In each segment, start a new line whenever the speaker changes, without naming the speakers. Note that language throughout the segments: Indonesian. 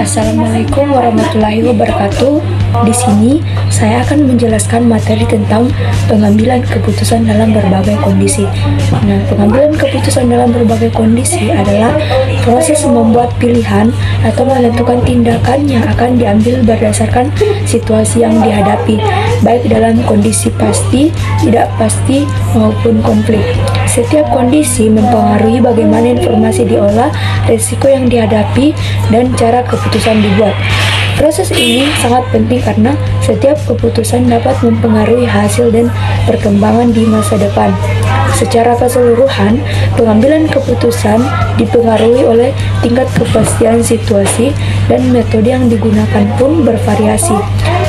Assalamualaikum warahmatullahi wabarakatuh. Di sini saya akan menjelaskan materi tentang pengambilan keputusan dalam berbagai kondisi. Nah, pengambilan keputusan dalam berbagai kondisi adalah proses membuat pilihan atau menentukan tindakan yang akan diambil berdasarkan situasi yang dihadapi, baik dalam kondisi pasti, tidak pasti, maupun konflik. Setiap kondisi mempengaruhi bagaimana informasi diolah, risiko yang dihadapi, dan cara keputusan dibuat. Proses ini sangat penting karena setiap keputusan dapat mempengaruhi hasil dan perkembangan di masa depan. Secara keseluruhan, pengambilan keputusan dipengaruhi oleh tingkat kepastian situasi dan metode yang digunakan pun bervariasi.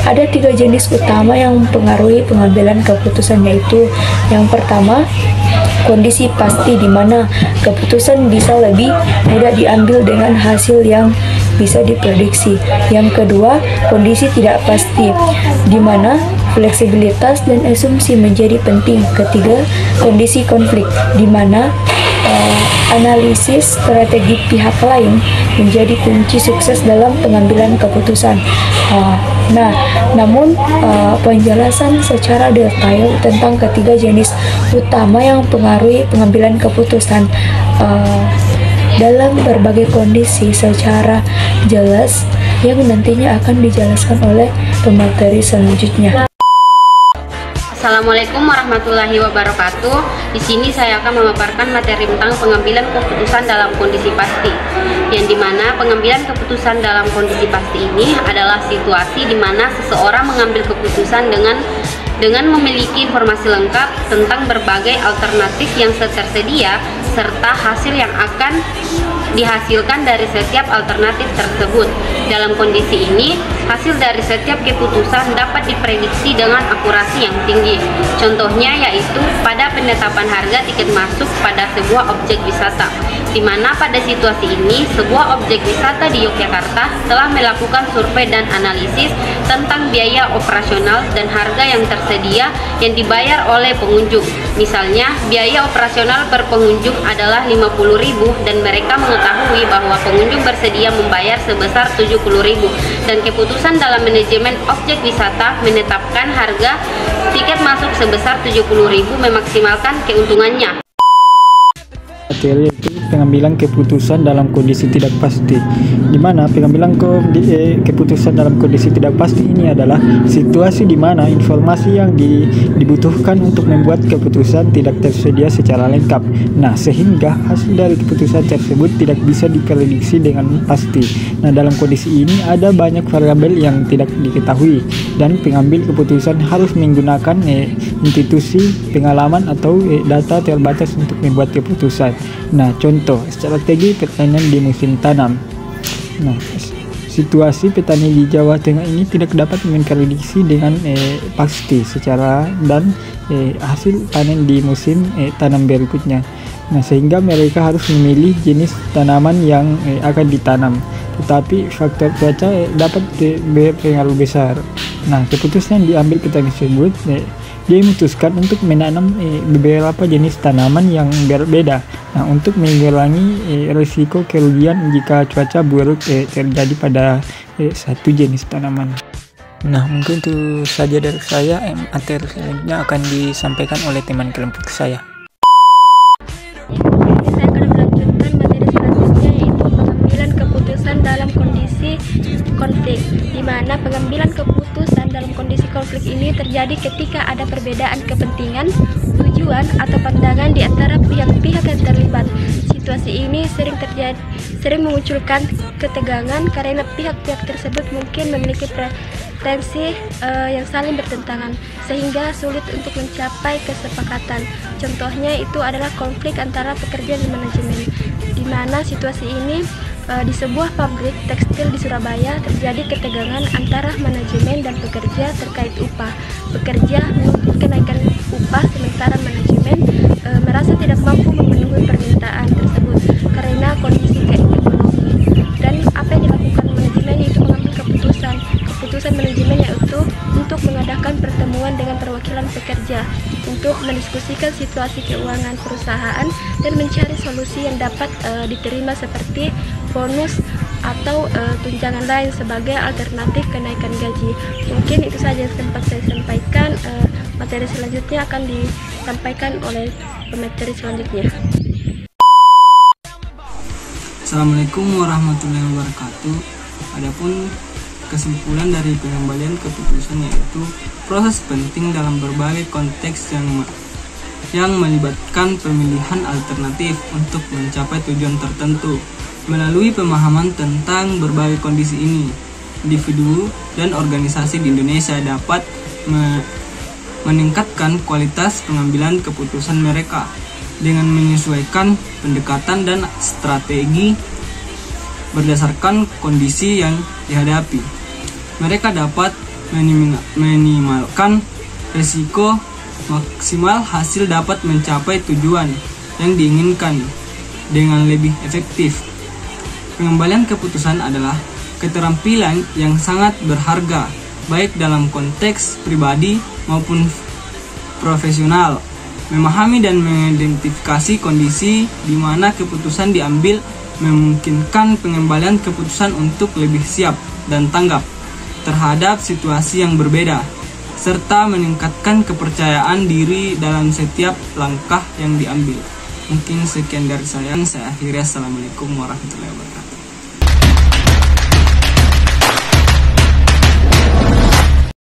Ada 3 jenis utama yang mempengaruhi pengambilan keputusan, yaitu yang pertama, kondisi pasti, di mana keputusan bisa lebih mudah diambil dengan hasil yang bisa diprediksi. Yang kedua, kondisi tidak pasti, di mana fleksibilitas dan asumsi menjadi penting. Ketiga, kondisi konflik, di mana analisis strategi pihak lain menjadi kunci sukses dalam pengambilan keputusan. Namun penjelasan secara detail tentang ketiga jenis utama yang mempengaruhi pengambilan keputusan dalam berbagai kondisi secara jelas yang nantinya akan dijelaskan oleh pemateri selanjutnya.
Assalamualaikum warahmatullahi wabarakatuh. Di sini saya akan memaparkan materi tentang pengambilan keputusan dalam kondisi pasti. Yang dimana pengambilan keputusan dalam kondisi pasti ini adalah situasi di mana seseorang mengambil keputusan dengan memiliki informasi lengkap tentang berbagai alternatif yang tersedia serta hasil yang akan dihasilkan dari setiap alternatif tersebut. Dalam kondisi ini, hasil dari setiap keputusan dapat diprediksi dengan akurasi yang tinggi. Contohnya yaitu pada penetapan harga tiket masuk pada sebuah objek wisata, di mana pada situasi ini sebuah objek wisata di Yogyakarta telah melakukan survei dan analisis tentang biaya operasional dan harga yang tersedia yang dibayar oleh pengunjung. Misalnya, biaya operasional per pengunjung adalah 50.000 dan mereka mengetahui bahwa pengunjung bersedia membayar sebesar 70.000, dan keputusan dalam manajemen objek wisata menetapkan harga tiket masuk sebesar 70.000 memaksimalkan keuntungannya.
Materi itu pengambilan keputusan dalam kondisi tidak pasti, di mana pengambilan keputusan dalam kondisi tidak pasti ini adalah situasi di mana informasi yang dibutuhkan untuk membuat keputusan tidak tersedia secara lengkap. Nah, sehingga hasil dari keputusan tersebut tidak bisa diprediksi dengan pasti. Nah, dalam kondisi ini ada banyak variabel yang tidak diketahui dan pengambil keputusan harus menggunakan institusi, pengalaman atau data terbatas untuk membuat keputusan. Nah, contoh strategi pertanian di musim tanam. Nah, situasi petani di Jawa Tengah ini tidak dapat memprediksi dengan pasti secara dan hasil panen di musim tanam berikutnya. Nah, sehingga mereka harus memilih jenis tanaman yang akan ditanam. Tetapi faktor cuaca dapat berpengaruh besar. Nah, keputusan yang diambil petani tersebut, dia memutuskan untuk menanam beberapa jenis tanaman yang berbeda. Nah, untuk mengurangi risiko kerugian jika cuaca buruk terjadi pada satu jenis tanaman. Nah, mungkin itu saja dari saya. Materi selanjutnya akan disampaikan oleh teman kelompok saya.
Saya akan melanjutkan materi selanjutnya, yaitu pengambilan keputusan dalam kondisi konflik, di mana pengambilan keputusan dalam kondisi konflik ini terjadi ketika ada perbedaan kepentingan, tujuan, atau pandangan di antara pihak-pihak yang terlibat. Situasi ini sering memunculkan ketegangan karena pihak-pihak tersebut mungkin memiliki preferensi yang saling bertentangan, sehingga sulit untuk mencapai kesepakatan. Contohnya itu adalah konflik antara pekerja dan manajemen, di mana situasi ini di sebuah pabrik tekstil di Surabaya terjadi ketegangan antara manajemen dan pekerja terkait upah. Pekerja menuntut kenaikan upah, sementara manajemen merasa tidak mampu memenuhi permintaan tersebut karena kondisi ekonomi. Dan apa yang dilakukan manajemen yaitu mengambil keputusan manajemen yaitu untuk mengadakan pertemuan dengan perwakilan pekerja untuk mendiskusikan situasi keuangan perusahaan dan mencari solusi yang dapat diterima seperti bonus
atau tunjangan lain sebagai alternatif kenaikan gaji. Mungkin itu saja yang sempat saya sampaikan. Materi selanjutnya akan disampaikan oleh pemateri selanjutnya.
Assalamualaikum warahmatullahi wabarakatuh. Adapun kesimpulan dari pengembalian keputusan yaitu proses penting dalam berbagai konteks yang melibatkan pemilihan alternatif untuk mencapai tujuan tertentu. Melalui pemahaman tentang berbagai kondisi ini, individu dan organisasi di Indonesia dapat meningkatkan kualitas pengambilan keputusan mereka dengan menyesuaikan pendekatan dan strategi berdasarkan kondisi yang dihadapi. Mereka dapat minimalkan risiko, maksimal hasil dapat mencapai tujuan yang diinginkan dengan lebih efektif. Pengembalian keputusan adalah keterampilan yang sangat berharga, baik dalam konteks pribadi maupun profesional. Memahami dan mengidentifikasi kondisi di mana keputusan diambil memungkinkan pengembalian keputusan untuk lebih siap dan tanggap terhadap situasi yang berbeda, serta meningkatkan kepercayaan diri dalam setiap langkah yang diambil. Mungkin sekian dari saya akhiri. Assalamualaikum warahmatullahi wabarakatuh.